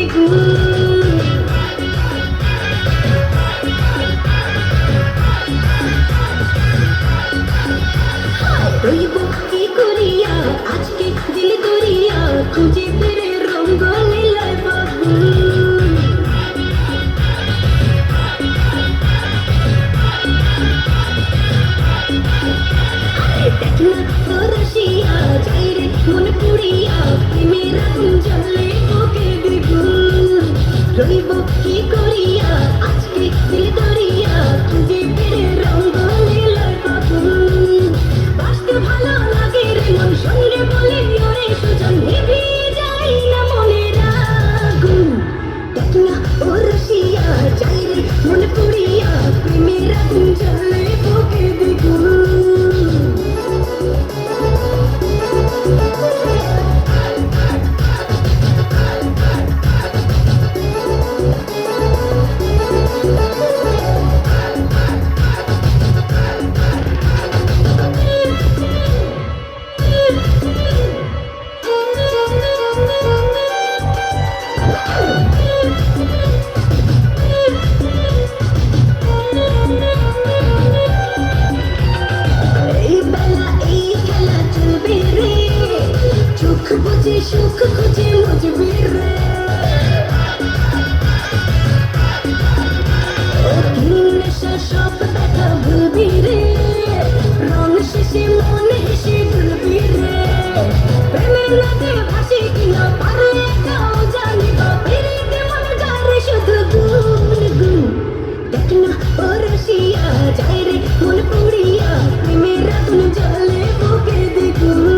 দ্বিগুণ। রইব কি করিয়া আজকে দিল দরিয়া খুঁজে ফিরে রঙ্গ লীলায় বাবুল। দেখ না রসিয়া যাই রে মন পুড়িয়া প্রেমের আগুন জ্বলে বুকে দ্বিগুণ। রইব কি করিয়া আজকে দিল দরিয়া খুঁজে ফিরে রঙ্গ লীলায় বাবুল। বাসতে ভালো লাগে রে মন সঙ্গে বলে ওরে সুজন নিভে যায় না মনের আগুন। দেখ না ও রসিয়া যাই রে মন পুড়িয়া প্রেমের আগুন জ্বলে বুকে দ্বিগুণ। সুখ খুঁজে মুজবে রে নেশা সব ব্যথা ভুলবি রে রং শেষে মনে হেসে ভুলবি রে প্রেমের নদে ভাসি কিনা পারে একাও জানিবা ফিরে কেমন যারে শুধু গুন গুন। দেখ না ও রসিয়া যায় রে মন পুড়িয়া প্রেমের আগুন জ্বলে বুকে দ্বিগুণ।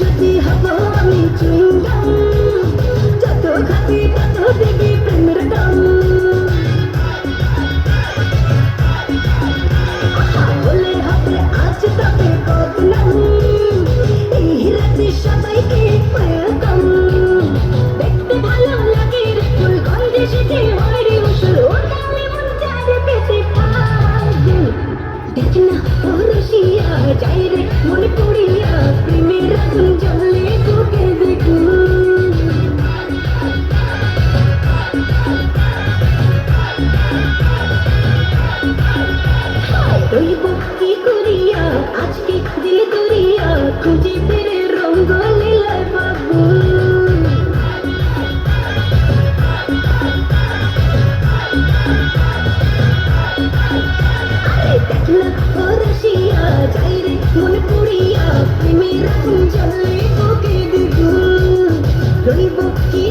যদি হব আমি চুইংগাম যত খাবি তত দিবি প্রেমের দাম। বলে হবে আজ তবে বদনাম এই রাতে সবাইকে ওয়েলকাম। দেখতে ভালো লাগে রে ফুল গন্ধে সেজে হয় রে উসুল ওঠালে মন চাঁদে পেতে পাগল। দেখ না ও রসিয়া যাই রে মন পুড়িয়া প্রেমের আগুন জ্বলে বুকে দ্বিগুণ। রইব কি করিয়া আজকে দিল দরিয়া খুঁজে ফিরে রঙ্গ লীলায় বাবুল। দেখ না ও রসিয়া যাই রে মন পুড়িয়া প্রেমের আগুন জ্বলে বুকে দ্বিগুণ। রইব কি